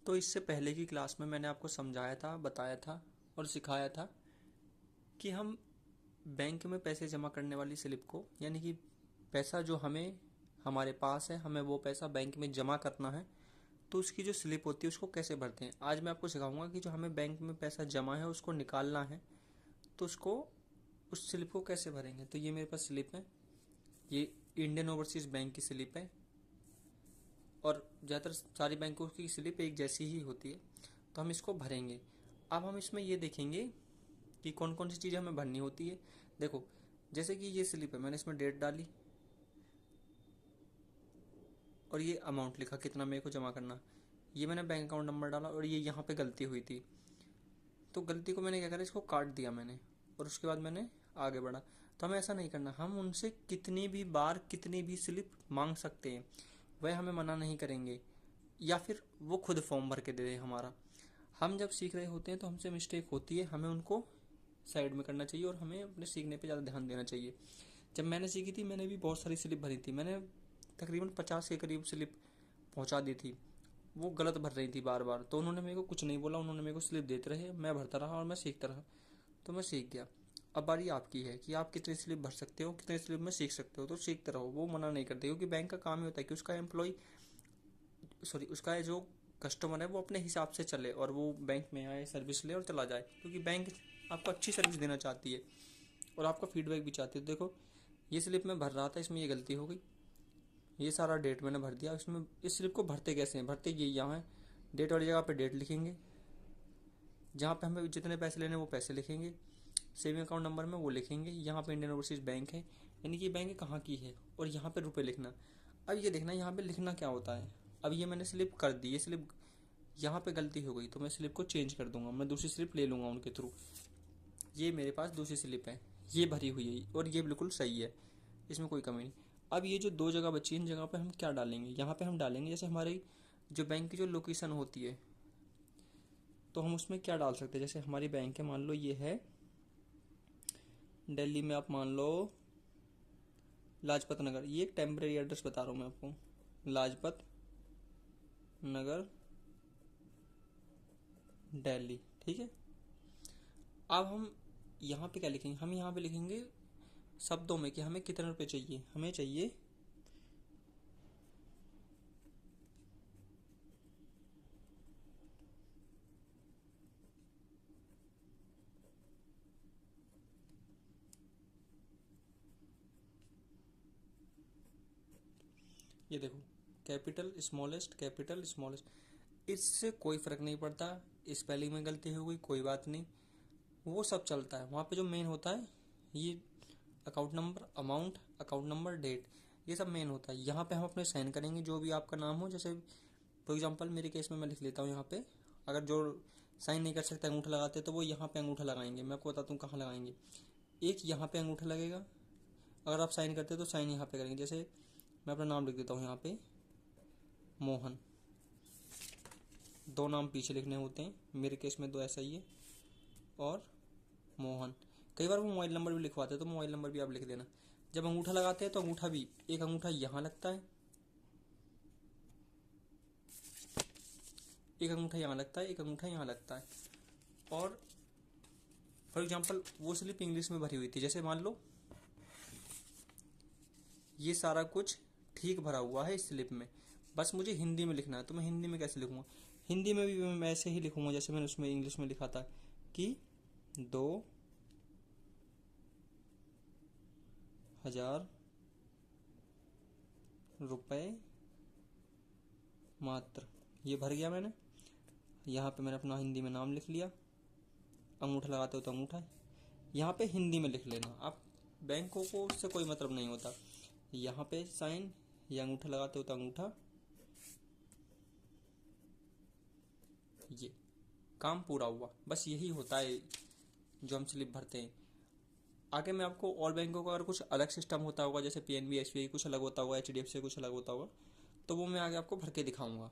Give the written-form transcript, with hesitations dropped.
तो इससे पहले की क्लास में मैंने आपको समझाया था, बताया था और सिखाया था कि हम बैंक में पैसे जमा करने वाली स्लिप को, यानी कि पैसा जो हमें हमारे पास है, हमें वो पैसा बैंक में जमा करना है, तो उसकी जो स्लिप होती है उसको कैसे भरते हैं। आज मैं आपको सिखाऊंगा कि जो हमें बैंक में पैसा जमा है उसको निकालना है, तो उसको उस स्लिप को कैसे भरेंगे। तो ये मेरे पास स्लिप है, ये इंडियन ओवरसीज बैंक की स्लिप है और ज़्यादातर सारी बैंकों की स्लिप एक जैसी ही होती है, तो हम इसको भरेंगे। अब हम इसमें ये देखेंगे कि कौन कौन सी चीज़ें हमें भरनी होती है। देखो, जैसे कि ये स्लिप है, मैंने इसमें डेट डाली और ये अमाउंट लिखा कितना मेरे को जमा करना, ये मैंने बैंक अकाउंट नंबर डाला और ये यहाँ पे गलती हुई थी, तो गलती को मैंने क्या करा, इसको काट दिया मैंने और उसके बाद मैंने आगे बढ़ा। तो हमें ऐसा नहीं करना, हम उनसे कितनी भी बार कितनी भी स्लिप मांग सकते हैं, वह हमें मना नहीं करेंगे, या फिर वो खुद फॉर्म भर के दे दें हमारा। हम जब सीख रहे होते हैं तो हमसे मिस्टेक होती है, हमें उनको साइड में करना चाहिए और हमें अपने सीखने पे ज़्यादा ध्यान देना चाहिए। जब मैंने सीखी थी मैंने भी बहुत सारी स्लिप भरी थी, मैंने तकरीबन 50 के करीब स्लिप पहुंचा दी थी, वो गलत भर रही थी बार बार, तो उन्होंने मेरे को कुछ नहीं बोला, उन्होंने मेरे को स्लिप देते रहे, मैं भरता रहा और मैं सीखता रहा, तो मैं सीख गया। अब बारी आपकी है कि आप कितनी स्लिप भर सकते हो, कितने स्लिप में सीख सकते हो, तो सीखते रहो, वो मना नहीं करते, क्योंकि बैंक का काम ही होता है कि उसका एम्प्लॉय, सॉरी उसका जो कस्टमर है वो अपने हिसाब से चले और वो बैंक में आए, सर्विस ले और चला जाए, क्योंकि बैंक आपको अच्छी सर्विस देना चाहती है और आपका फीडबैक भी चाहती है। देखो, ये स्लिप में भर रहा था, इसमें ये गलती हो गई, ये सारा डेट मैंने भर दिया। इसमें इस स्लिप को भरते कैसे हैं, भरते ये यहाँ है, डेट वाली जगह पे डेट लिखेंगे, जहाँ पे हमें जितने पैसे लेने वो पैसे लिखेंगे, सेविंग अकाउंट नंबर में वो लिखेंगे, यहाँ पे इंडियन ओवरसीज बैंक है, यानी कि बैंक कहाँ की है, और यहाँ पे रुपए लिखना। अब ये देखना यहाँ पे लिखना क्या होता है। अब ये मैंने स्लिप कर दी, ये स्लिप यहाँ पे गलती हो गई तो मैं स्लिप को चेंज कर दूंगा, मैं दूसरी स्लिप ले लूँगा उनके थ्रू। ये मेरे पास दूसरी स्लिप है, ये भरी हुई है और ये बिल्कुल सही है, इसमें कोई कमी नहीं। अब ये जो दो जगह बची, इन जगह पे हम क्या डालेंगे, यहाँ पे हम डालेंगे जैसे हमारी जो बैंक की जो लोकेशन होती है, तो हम उसमें क्या डाल सकते हैं। जैसे हमारी बैंक है, मान लो ये है दिल्ली में, आप मान लो लाजपत नगर, ये एक टेम्परेरी एड्रेस बता रहा हूँ मैं आपको, लाजपत नगर दिल्ली, ठीक है। अब हम यहाँ पे क्या लिखेंगे, हम यहाँ पे लिखेंगे शब्दों में कि हमें कितने रुपए चाहिए, हमें चाहिए ये देखो, कैपिटल स्मॉलेस्ट, इससे कोई फ़र्क नहीं पड़ता, स्पेलिंग में गलती हो गई कोई बात नहीं, वो सब चलता है। वहाँ पे जो मेन होता है ये account number, amount, account number, date, ये सब मेन होता है। यहाँ पे हम अपने साइन करेंगे जो भी आपका नाम हो, जैसे फॉर एग्जांपल मेरे केस में मैं लिख लेता हूँ यहाँ पे, अगर जो साइन नहीं कर सकते अंगूठा लगाते तो वो यहाँ पे अंगूठा लगाएंगे, मैं आपको बताता हूँ कहाँ लगाएंगे। एक यहाँ पे अंगूठा लगेगा, अगर आप साइन करते तो साइन यहाँ पे करेंगे। जैसे मैं अपना नाम लिख देता हूँ यहाँ पे मोहन, दो नाम पीछे लिखने होते हैं, मेरे केस में दो ऐसा ही है, और मोहन। कई बार वो मोबाइल नंबर भी लिखवाते हैं तो मोबाइल नंबर भी आप लिख देना। जब अंगूठा लगाते हैं तो अंगूठा भी, एक अंगूठा यहाँ लगता है, एक अंगूठा यहाँ लगता है, एक अंगूठा यहाँ लगता है। और फॉर एग्जांपल वो स्लिप इंग्लिश में भरी हुई थी, जैसे मान लो ये सारा कुछ ठीक भरा हुआ है इस स्लिप में, बस मुझे हिंदी में लिखना है, तो मैं हिंदी में कैसे लिखूँगा, हिंदी में भी मैं ऐसे ही लिखूँगा जैसे मैंने उसमें इंग्लिश में लिखा था कि 2,000 रुपये मात्र, ये भर गया मैंने। यहाँ पे मैंने अपना हिंदी में नाम लिख लिया, अंगूठा लगाते हो तो अंगूठा यहाँ पे हिंदी में लिख लेना। आप बैंकों को उससे कोई मतलब नहीं होता, यहाँ पे साइन या अंगूठा लगाते हो तो अंगूठा, ये काम पूरा हुआ, बस यही होता है जो हम स्लिप भरते हैं। आगे मैं आपको और बैंकों का अगर कुछ अलग सिस्टम होता होगा, जैसे पीएनबी, एसबीआई कुछ अलग होता होगा, एचडीएफसी कुछ अलग होता होगा, तो वो मैं आगे आपको भर के दिखाऊंगा।